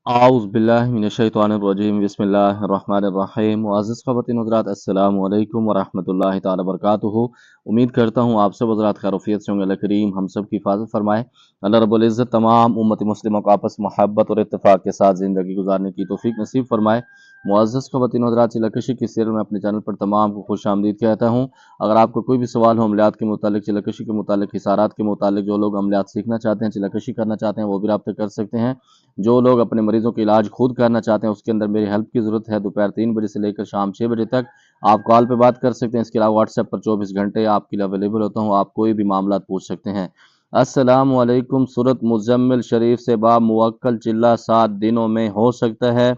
आउज़ बिल्लाहि मिनश्शैतानिर्रजीम बिस्मिल्लाहिर्रहमानिर्रहीम। मुअज़्ज़ज़ ख़वातीन हज़रात, अस्सलामु अलैकुम व रहमतुल्लाहि तआला बरकातुहू। उम्मीद करता हूँ आप सब हज़रात खैरियत से होंगे। अल्लाह करीम हम सब की हिफाज़त फरमाए। अल्लाह रब्बुल इज़्ज़त तमाम उम्मत मुस्लिमों को आपस में मोहब्बत और इत्तेफ़ाक़ के साथ ज़िंदगी गुज़ारने की तौफ़ीक़ नसीब फरमाए। मुअज़्ज़ज़ ख़वातीन हज़रात, चिल्लाकशी की सीरियल में अपने चैनल पर तमाम को खुशामदीद कहता हूँ। अगर आपको कोई भी सवाल हो अमलियात के मुतालिक, चिल्लाकशी के मुतालिक, हिसारात के मुतालिक, जो लोग अमलियात सीखना चाहते हैं, चिल्लाकशी करना चाहते हैं, वो भी राब्ता कर सकते हैं। जो लोग अपने मरीज़ों का इलाज खुद करना चाहते हैं, उसके अंदर मेरी हेल्प की ज़रूरत है। दोपहर 3 बजे से लेकर शाम 6 बजे तक आप कॉल पे बात कर सकते हैं। इसके अलावा व्हाट्सएप पर 24 घंटे आपके लिए अवेलेबल होता हूँ। आप कोई भी मामला पूछ सकते हैं। अस्सलामु अलैकुम। सूरत मुज़म्मिल शरीफ से बामुवक्कल चिल्ला 7 दिनों में हो सकता है,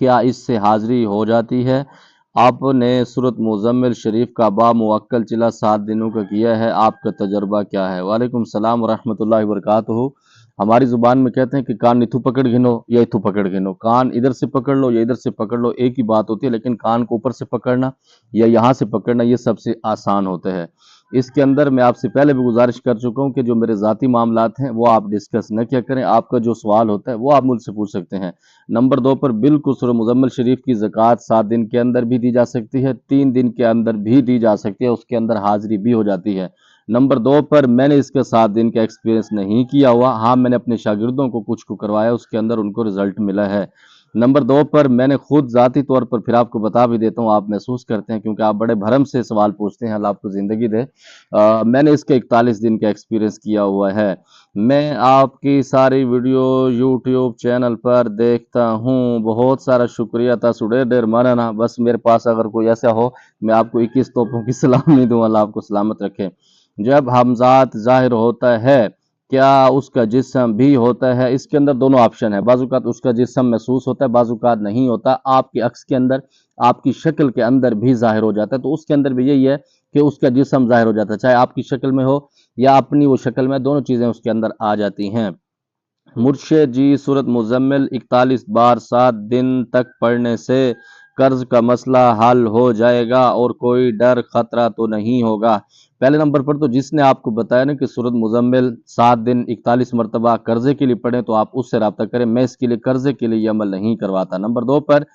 क्या इससे हाज़िरी हो जाती है? आपने सूरत मुज़म्मिल शरीफ का बामुवक्कल चिल्ला 7 दिनों का किया है, आपका तजर्बा क्या है? वालेकुम सलाम व रहमतुल्लाहि व बरकातुहू। हमारी ज़ुबान में कहते हैं कि कान इथु पकड़ गिनो या इथु पकड़ गिनो। कान इधर से पकड़ लो या इधर से पकड़ लो, एक ही बात होती है। लेकिन कान को ऊपर से पकड़ना या यहाँ से पकड़ना, ये सबसे आसान होता है। इसके अंदर मैं आपसे पहले भी गुजारिश कर चुका हूँ कि जो मेरे ज़ाती मामलात हैं वो आप डिस्कस न किया करें। आपका जो सवाल होता है वो आप मुझसे पूछ सकते हैं। नंबर 2 पर बिल्कुल सूरह मुज़म्मिल शरीफ की ज़कात 7 दिन के अंदर भी दी जा सकती है, 3 दिन के अंदर भी दी जा सकती है, उसके अंदर हाज़िरी भी हो जाती है। नंबर 2 पर मैंने इसका 7 दिन का एक्सपीरियंस नहीं किया हुआ। हाँ, मैंने अपने शागिर्दों को कुछ को करवाया, उसके अंदर उनको रिज़ल्ट मिला है। नंबर 2 पर मैंने खुद ज़ाती तौर पर फिर आपको बता भी देता हूँ, आप महसूस करते हैं क्योंकि आप बड़े भरम से सवाल पूछते हैं, अल्लाह आपको ज़िंदगी दे। मैंने इसका 41 दिन का एक्सपीरियंस किया हुआ है। मैं आपकी सारी वीडियो यूट्यूब चैनल पर देखता हूँ। बहुत सारा शुक्रिया तासुड़े ढेर माना। बस मेरे पास अगर कोई ऐसा हो, मैं आपको 21 तोपों की सलाम नहीं दूँ, अल्लाह आपको सलामत रखे। जब हमज़ात ज़ाहिर होता है, क्या उसका जिस्म भी होता है? इसके अंदर दोनों ऑप्शन है। बाज़-औक़ात उसका जिस्म महसूस होता है, बाज़-औक़ात नहीं होता। आपकी अक्स के अंदर, आपकी शक्ल के अंदर भी ज़ाहिर हो जाता है। तो उसके अंदर भी यही है कि उसका जिस्म ज़ाहिर हो जाता है, चाहे आपकी शक्ल में हो या अपनी वो शक्ल में, दोनों चीज़ें उसके अंदर आ जाती हैं। मुर्शिद जी, सूरत मुज़म्मिल 41 बार 7 दिन तक पढ़ने से कर्ज का मसला हल हो जाएगा और कोई डर खतरा तो नहीं होगा? पहले नंबर पर तो जिसने आपको बताया ना कि सूरत मुज़म्मिल 7 दिन 41 मरतबा कर्जे के लिए पढ़ें, तो आप उससे राब्ता करें। मैं इसके लिए कर्जे के लिए ये अमल नहीं करवाता। नंबर 2 पर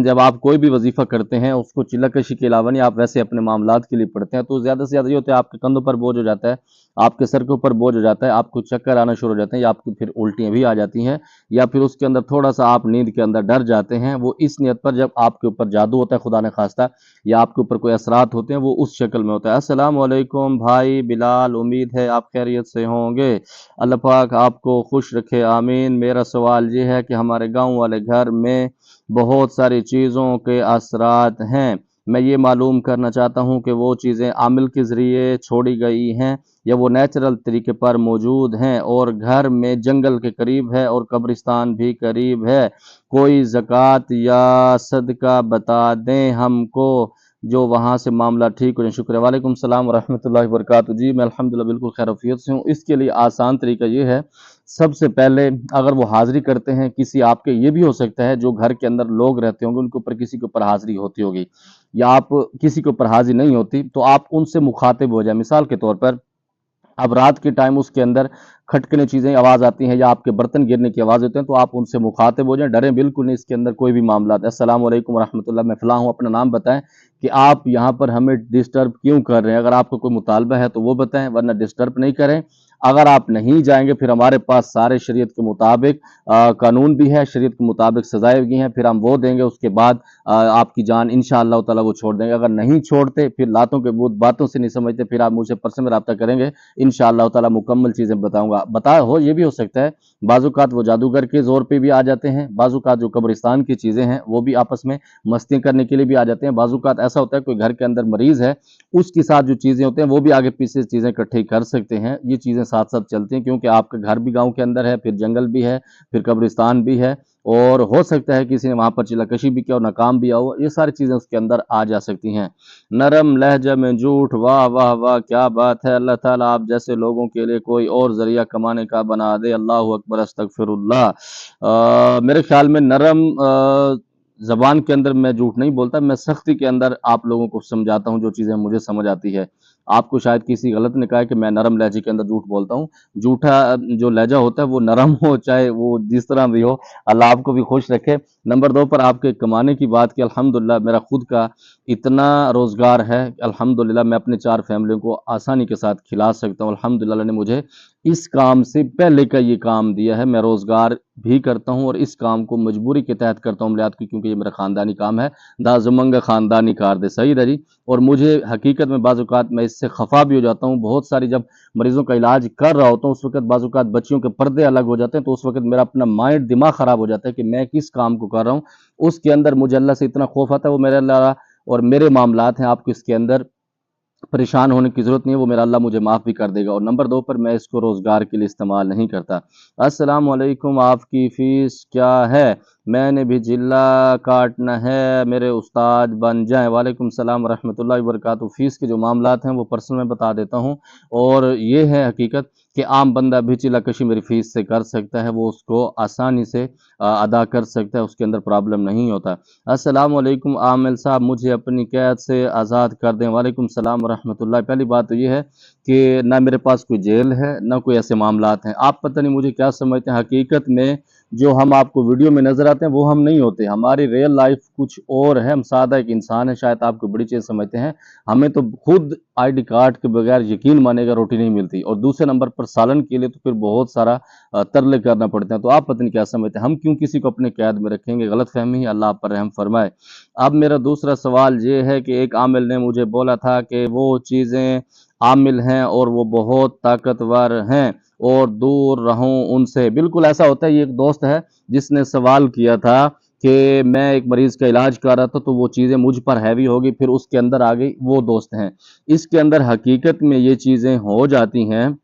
जब आप कोई भी वजीफ़ा करते हैं, उसको चिल्लाकशी के अलावा नहीं, आप वैसे अपने मामलात के लिए पढ़ते हैं, तो ज़्यादा से ज़्यादा ये होता है आपके कंधों पर बोझ हो जाता है, आपके सर के ऊपर बोझ हो जाता है, आपको चक्कर आना शुरू हो जाते हैं या आपकी फिर उल्टियाँ भी आ जाती हैं, या फिर उसके अंदर थोड़ा-सा आप नींद के अंदर डर जाते हैं। वो इस नियत पर जब आपके ऊपर जादू होता है खुदा न खास्ता, या आपके ऊपर कोई असरात होते हैं, वो उस शक्ल में होता है। अस्सलामु अलैकुम भाई बिलाल, उम्मीद है आप खैरियत से होंगे। अल्लाह पाक आपको खुश रखे, आमीन। मेरा सवाल ये है कि हमारे गाँव वाले घर में बहुत सारी चीज़ों के असरात हैं। मैं ये मालूम करना चाहता हूँ कि वो चीज़ें आमिल के ज़रिए छोड़ी गई हैं या वो नेचुरल तरीके पर मौजूद हैं, और घर में जंगल के करीब है और कब्रिस्तान भी करीब है। कोई ज़कात या सदका बता दें हमको, जो वहाँ से मामला ठीक हो जाए। शुक्रिया। वालेकुम सलाम व रहमतुल्लाहि व बरकातुहू। जी, मैं अल्हम्दुलिल्लाह बिल्कुल खैरियत से हूँ। इसके लिए आसान तरीका ये है, सबसे पहले अगर वो हाज़िरी करते हैं किसी आपके, ये भी हो सकता है जो घर के अंदर लोग रहते होंगे उनके ऊपर किसी के ऊपर हाज़िरी होती होगी, या आप किसी के ऊपर हाज़िरी नहीं होती, तो आप उनसे मुखातिब हो जाएँ। मिसाल के तौर पर अब रात के टाइम उसके अंदर खटकने चीज़ें आवाज़ आती हैं या आपके बर्तन गिरने की आवाज़ होती हैं, तो आप उनसे मुखातिब हो जाएँ, डरें बिल्कुल नहीं। इसके अंदर कोई भी मामला है। अस्सलाम वालेकुम रहमतुल्लाह, मैं फ़लाँ हूँ, अपना नाम बताएँ कि आप यहाँ पर हमें डिस्टर्ब क्यों कर रहे हैं? अगर आपका कोई मुतालबा है तो वो बताएँ, वरना डिस्टर्ब नहीं करें। अगर आप नहीं जाएँगे, फिर हमारे पास सारे शरीयत के मुताबिक कानून भी है, शरीयत के मुताबिक सज़ाएँ भी हैं, फिर हम वो देंगे, उसके बाद आपकी जान इंशाअल्लाह ताला वो छोड़ देंगे। अगर नहीं छोड़ते, फिर लातों के बूत बातों से नहीं समझते, फिर आप मुझसे पर्सनल में राब्ता करेंगे, इंशाअल्लाह ताला मुकम्मल चीज़ें बताऊँगा। ये भी हो सकता है, बाज़-औक़ात वो जादूगर के ज़ोर पे भी आ जाते हैं, बाज़-औक़ात जो कब्रिस्तान की चीज़ें हैं, वो भी आपस में मस्तियाँ करने के लिए भी आ जाते हैं। बाज़-औक़ात ऐसा होता है कोई घर के अंदर मरीज़ है, उसके साथ जो चीज़ें होते हैं, वो भी आगे-पीछे चीज़ें इकट्ठी कर सकते हैं। ये चीज़ें साथ-साथ चलती हैं क्योंकि आपका घर भी गाँव के अंदर है, फिर जंगल भी है, फिर कब्रिस्तान भी है, और हो सकता है किसी ने वहाँ पर चिल्लाकशी भी किया और नाकाम भी हुआ हो। ये सारी चीज़ें उसके अंदर आ जा सकती हैं। नरम लहजे में झूठ, वाह वाह वाह, क्या बात है। अल्लाह ताला आप जैसे लोगों के लिए कोई और ज़रिया कमाने का बना दे। अल्लाहु अकबर, अस्तगफिरुल्लाह। मेरे ख्याल में नरम ज़बान के अंदर मैं झूठ नहीं बोलता, मैं सख्ती के अंदर आप लोगों को समझाता हूँ जो चीज़ें मुझे समझ आती है। आपको शायद किसी गलत ने कहा है कि मैं नरम लहजे के अंदर झूठ बोलता हूँ। झूठा जो लहजा होता है वो नरम हो, चाहे वो जिस तरह भी हो, अल्लाह आपको भी खुश रखे। नंबर 2 पर आपके कमाने की बात की, अल्हम्दुलिल्लाह मेरा खुद का इतना रोज़गार है, अल्हम्दुलिल्लाह मैं अपने 4 फैमिलियों को आसानी के साथ खिला सकता हूँ। अल्हम्दुलिल्लाह अल्लाह ने मुझे इस काम से पहले का ये काम दिया है। मैं रोज़गार भी करता हूँ और इस काम को मजबूरी के तहत करता हूँ बुनियाद की, क्योंकि ये मेरा ख़ानदानी काम है। दा ज़ुमंग ख़ानदानी कार दे, सही है जी। और मुझे हकीकत में बाज़ औक़ात मैं इससे ख़फ़ा भी हो जाता हूँ। बहुत सारी जब मरीज़ों का इलाज कर रहा होता हूँ, उस वक़्त बाज़ औक़ात बच्चियों के पर्दे अलग हो जाते हैं, तो उस वक़्त मेरा अपना माइंड दिमाग ख़राब हो जाता है कि मैं किस काम को कर रहा हूँ। उसके अंदर मुझे अल्लाह से इतना खौफ़ आता है, वो मेरे अल्लाह और मेरे मामलात हैं, आपको इसके अंदर परेशान होने की ज़रूरत नहीं है, वो मेरा अल्लाह मुझे माफ़ भी कर देगा। और नंबर 2 पर मैं इसको रोज़गार के लिए इस्तेमाल नहीं करता। अस्सलाम वालेकुम, आपकी फ़ीस क्या है? मैंने भी जिला काटना है, मेरे उस्ताद बन जाएँ। वालेकुम सलाम व रहमतुल्लाहि व बरकातहू। फ़ीस के जो मामलात हैं वो पर्सनल में बता देता हूँ, और ये है हकीकत कि आम बंदा भी चिल्ला-कशी मेरी फ़ीस से कर सकता है, वो उसको आसानी से अदा कर सकता है, उसके अंदर प्रॉब्लम नहीं होता। अस्सलाम वालेकुम आमिल साहब, मुझे अपनी कैद से आज़ाद कर दें। वालेकुम सलाम व रहमतुल्लाह। पहली बात तो ये है कि ना मेरे पास कोई जेल है, ना कोई ऐसे मामलात हैं। आप पता नहीं मुझे क्या समझते हैं, हकीकत में जो हम आपको वीडियो में नज़र आते हैं वो हम नहीं होते। हमारी रियल लाइफ़ कुछ और है, हम सादा एक इंसान है, शायद आप कोई बड़ी चीज़ समझते हैं। हमें तो खुद आईडी कार्ड के बगैर यकीन मानेगा रोटी नहीं मिलती, और दूसरे नंबर पर सालन के लिए तो फिर बहुत सारा तरले करना पड़ते हैं। तो आप पता नहीं क्या समझते हैं, हम क्यों किसी को अपने कैद में रखेंगे? गलतफ़हमी है, अल्लाह आप पर रहम फरमाए। अब मेरा दूसरा सवाल ये है कि एक आमिल ने मुझे बोला था कि वो चीज़ें आमिल हैं और वो बहुत ताकतवर हैं और दूर रहूं उनसे। बिल्कुल ऐसा होता है। ये एक दोस्त है जिसने सवाल किया था कि मैं एक मरीज़ का इलाज कर रहा था, तो वो चीज़ें मुझ पर हैवी हो गई, फिर उसके अंदर आ गई। वो दोस्त हैं। इसके अंदर हकीकत में ये चीज़ें हो जाती हैं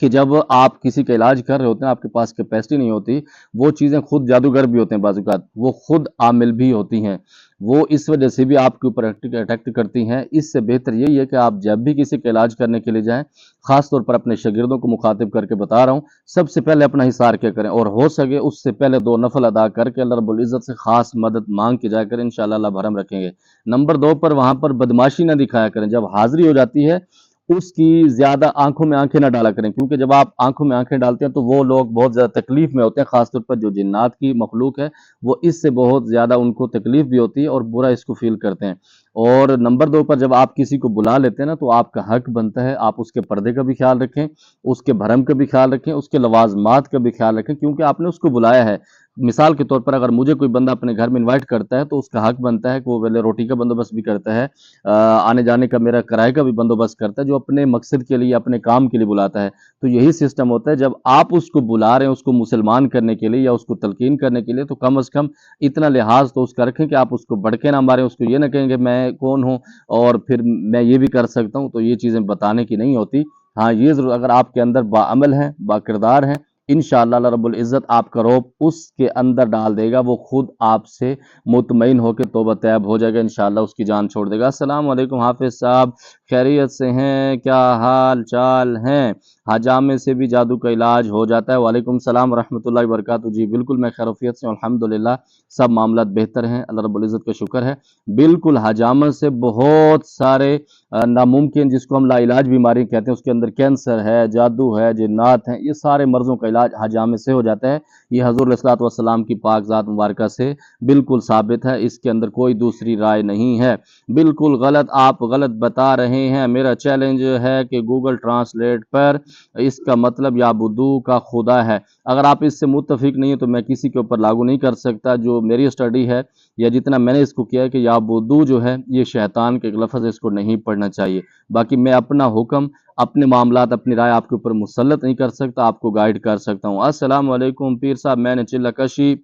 कि जब आप किसी का इलाज कर रहे होते हैं, आपके पास कैपेसिटी नहीं होती, वो चीज़ें खुद जादूगर भी होते हैं बाज़ औक़ात, वो खुद आमिल भी होती हैं। वो इस वजह से भी आपके ऊपर अटैक करती हैं। इससे बेहतर यही है कि आप जब भी किसी का इलाज करने के लिए जाएँ, ख़ास तौर पर अपने शागिर्दों को मुख़ातिब करके बता रहा हूँ, सबसे पहले अपना हिसार क्या करें, और हो सके उससे पहले 2 नफ़ल अदा करके अल्लाह रब्बुल इज़्ज़त से ख़ास मदद माँग के जाया करें, इंशाअल्लाह अल्लाह भरम रखेंगे। नंबर 2 पर वहाँ पर बदमाशी ना दिखाया करें। जब हाज़िरी हो जाती है, उसकी ज़्यादा आँखों में आँखें ना डाला करें, क्योंकि जब आप आँखों में आँखें डालते हैं तो वो लोग बहुत ज़्यादा तकलीफ़ में होते हैं, ख़ास तौर पर जो जिन्नात की मखलूक है, वो इससे बहुत ज़्यादा उनको तकलीफ़ भी होती है और बुरा इसको फ़ील करते हैं। और नंबर 2 पर जब आप किसी को बुला लेते हैं ना, तो आपका हक बनता है आप उसके पर्दे का भी ख़्याल रखें, उसके भरम का भी ख़्याल रखें, उसके लवाज़मात का भी ख़्याल रखें, क्योंकि आपने उसको बुलाया है। मिसाल के तौर पर अगर मुझे कोई बंदा अपने घर में इनवाइट करता है, तो उसका हक बनता है कि वो पहले रोटी का बंदोबस्त भी करता है, आने-जाने का, मेरा किराए का भी बंदोबस्त करता है, जो अपने मकसद के लिए, अपने काम के लिए बुलाता है। तो यही सिस्टम होता है, जब आप उसको बुला रहे हैं, उसको मुसलमान करने के लिए या उसको तलकीन करने के लिए, तो कम से कम इतना लिहाज़ तो उसका रखें कि आप उसको भड़के ना मारें, उसको ये ना कहें कि मैं कौन हूँ और फिर मैं ये भी कर सकता हूँ, तो ये चीज़ें बताने की नहीं होती। हाँ, ये ज़रूर अगर आपके अंदर बाअमल हैं, बाकिरदार हैं, इंशाअल्लाह अल्लाह रब्बुल इज़्ज़त आपका रौब उसके अंदर डाल देगा, वो खुद आपसे मुतमईन होकर तौबा तैब हो जाएगा, इंशाअल्लाह उसकी जान छोड़ देगा। अस्सलाम वालेकुम हाफ़िज़ साहब, खैरियत से हैं? क्या हाल-चाल हैं? हजामे से भी जादू का इलाज हो जाता है? वालेकुम सलाम व रहमतुल्लाहि व बरकातहू। जी, बिल्कुल मैं खैरियत से हूँ, अल्हम्दुलिल्लाह, सब मामलात बेहतर हैं, अल्लाह रब्बुल इज़्ज़त का शुक्र है। बिल्कुल हजामे से बहुत सारे नामुमकिन, जिसको हम लाइलाज बीमारी कहते हैं, उसके अंदर कैंसर है, जादू है, जिन्नात हैं, ये सारे मर्ज़ों का इलाज हजामे से हो जाता है। ये हज़ूर अलैहिस्सलातु वस्सलाम की पाक ज़ात मुबारका से बिल्कुल साबित है, इसके अंदर कोई दूसरी राय नहीं है। बिल्कुल गलत, आप गलत बता रहे हैं। मेरा चैलेंज है कि गूगल ट्रांसलेट पर इसका मतलब याबुदू का खुदा है। अगर आप इससे मुत्तफ़िक नहीं है तो मैं किसी के ऊपर लागू नहीं कर सकता। जो मेरी स्टडी है या जितना मैंने इसको किया है कि याबुदू जो है ये शैतान के एक लफ्ज़ है, इसको नहीं पढ़ना चाहिए। बाकी मैं अपना हुक्म, अपने मामलात, अपनी राय आपके ऊपर मुसल्लत नहीं कर सकता, आपको गाइड कर सकता हूँ। अस्सलाम वालेकुम पीर साहब, मैंने चिल्ला-कशी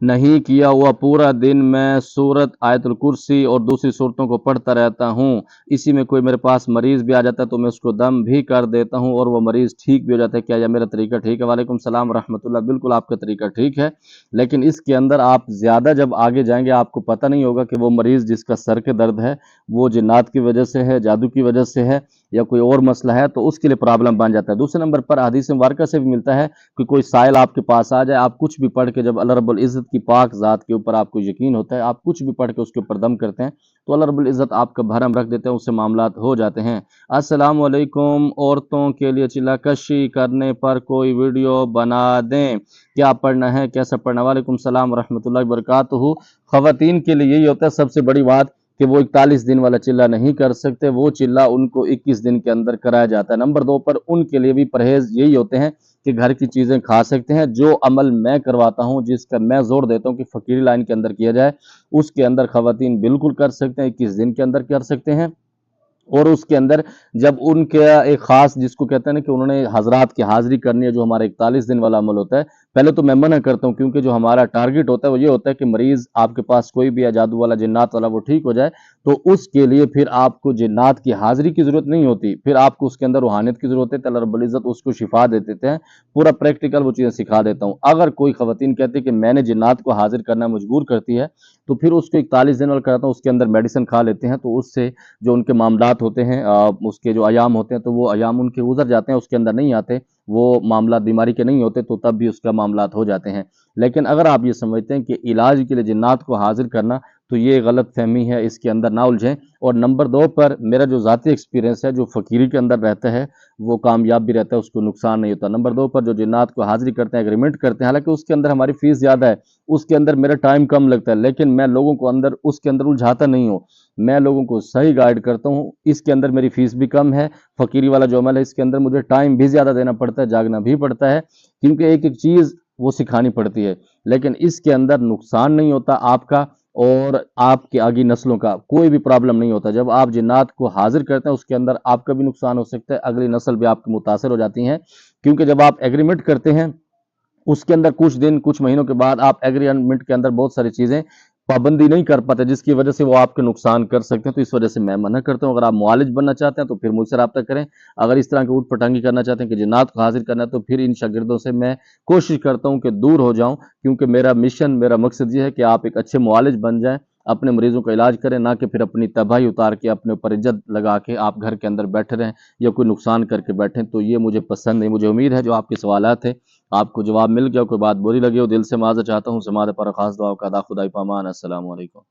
नहीं किया हुआ, पूरा दिन मैं सूरत आयतुल कुर्सी और दूसरी सूरतों को पढ़ता रहता हूँ। इसी में कोई मेरे पास मरीज़ भी आ जाता है तो मैं उसको दम भी कर देता हूँ और वो मरीज़ ठीक भी हो जाता है। क्या यह मेरा तरीका ठीक है? वालेकुम सलाम व रहमतुल्लाह। बिल्कुल आपका तरीका ठीक है, लेकिन इसके अंदर आप ज़्यादा जब आगे जाएँगे, आपको पता नहीं होगा कि वो मरीज़ जिसका सर के दर्द है, वो जिन्नात की वजह से है, जादू की वजह से है, या कोई और मसला है तो उसके लिए प्रॉब्लम बन जाता है। दूसरे नंबर पर हदीस मुबारक से भी मिलता है कि कोई साइल आपके पास आ जाए, आप कुछ भी पढ़ के, जब अल्लाह रब्बुल इज़्ज़त की पाक ज़ात के ऊपर आपको यकीन होता है, आप कुछ भी पढ़ के उसके ऊपर दम करते हैं तो अल्लाह रब्बुल इज़्ज़त आपका भरम रख देते हैं, उससे मामलात हो जाते हैं। अस्सलामु अलैकुम, औरतों के लिए चिल्लाकशी करने पर कोई वीडियो बना दें, क्या पढ़ना है, कैसे पढ़ना? वालेकुम सलाम रहमतुल्लाहि बरकातुहू। ख़वातीन के लिए यही होता है सबसे बड़ी बात कि वो 41 दिन वाला चिल्ला नहीं कर सकते, वो चिल्ला उनको 21 दिन के अंदर कराया जाता है। नंबर 2 पर उनके लिए भी परहेज़ यही होते हैं कि घर की चीज़ें खा सकते हैं। जो अमल मैं करवाता हूँ, जिसका मैं ज़ोर देता हूँ कि फ़कीरी लाइन के अंदर किया जाए, उसके अंदर ख़वातीन बिल्कुल कर सकते हैं, 21 दिन के अंदर कर सकते हैं। और उसके अंदर जब उनके एक ख़ास, जिसको कहते हैं ना कि उन्होंने हज़रात की हाज़िरी करनी है, जो हमारा 41 दिन वाला अमल होता है, पहले तो मैं मना करता हूँ, क्योंकि जो हमारा टारगेट होता है वो ये होता है कि मरीज़ आपके पास कोई भी है जादू वाला, जिन्नात वाला, वो ठीक हो जाए। तो उसके लिए फिर आपको जिन्नात की हाज़िरी की ज़रूरत नहीं होती, फिर आपको उसके अंदर रूहानियत की ज़रूरत है, तो अल्लाह रब्बुल इज़्ज़त उसको शिफ़ा दे देते हैं। पूरा प्रैक्टिकल वो चीज़ें सिखा देता हूँ। अगर कोई ख़वातीन कहती है कि मैंने जिन्नात को हाज़िर करना मजबूर करती है, तो फिर उसको 41 दिन वाला कराता हूँ, उसके अंदर मेडिसिन खा लेते हैं, तो उससे जो उनके मामलात होते हैं, उसके जो अयाम होते हैं, तो वो अयाम उनके गुजर जाते हैं, उसके अंदर नहीं आते, वो मामला बीमारी के नहीं होते, तो तब भी उसका मामलात हो जाते हैं। लेकिन अगर आप ये समझते हैं कि इलाज के लिए जिन्नात को हाजिर करना, तो ये गलत फहमी है, इसके अंदर ना उलझें। और नंबर 2 पर मेरा जो ज़ाती एक्सपीरियंस है, जो फ़कीरी के अंदर रहता है वो कामयाब भी रहता है, उसको नुकसान नहीं होता। नंबर 2 पर जो जिन्नात को हाजिरी करते हैं, एग्रीमेंट करते हैं, हालांकि उसके अंदर हमारी फ़ीस ज़्यादा है, उसके अंदर मेरा टाइम कम लगता है, लेकिन मैं लोगों को अंदर उसके अंदर उलझाता नहीं हूँ, मैं लोगों को सही गाइड करता हूँ। इसके अंदर मेरी फ़ीस भी कम है। फ़कीरी वाला जो अमल है, इसके अंदर मुझे टाइम भी ज़्यादा देना पड़ता है, जागना भी पड़ता है, क्योंकि एक-एक चीज़ वो सिखानी पड़ती है। लेकिन इसके अंदर नुकसान नहीं होता आपका और आपकी आगे नस्लों का कोई भी प्रॉब्लम नहीं होता। जब आप जिन्नात को हाज़िर करते हैं, उसके अंदर आपका भी नुकसान हो सकता है, अगली नस्ल भी आपकी मुतासिर हो जाती हैं। क्योंकि जब आप एग्रीमेंट करते हैं, उसके अंदर कुछ दिन, कुछ महीनों के बाद आप एग्रीमेंट के अंदर बहुत सारी चीज़ें पाबंदी नहीं कर पाते, जिसकी वजह से वो आपके नुकसान कर सकते हैं। तो इस वजह से मैं मना करता हूँ। अगर आप मुआलिज बनना चाहते हैं तो फिर मुझसे राब्ता करें। अगर इस तरह की ऊट पटांगी करना चाहते हैं कि जिन्नात को हाजिर करना है, तो फिर इन शागिर्दों से मैं कोशिश करता हूँ कि दूर हो जाऊँ, क्योंकि मेरा मिशन, मेरा मकसद ये है कि आप एक अच्छे मुआलिज बन जाएं, अपने मरीजों का इलाज करें, ना कि फिर अपनी तबाही उतार के, अपने ऊपर इज्जत लगा के आप घर के अंदर बैठे रहें या कोई नुकसान करके बैठें। तो ये मुझे पसंद नहीं। मुझे उम्मीद है जो आपके सवालात थे आपको जवाब मिल गया, कोई बात बुरी लगी हो, दिल से माज़रत चाहता हूँ। समाअत पर ख़ास दुआ का अदा, खुदा ही पामान। अस्सलामु अलैकुम।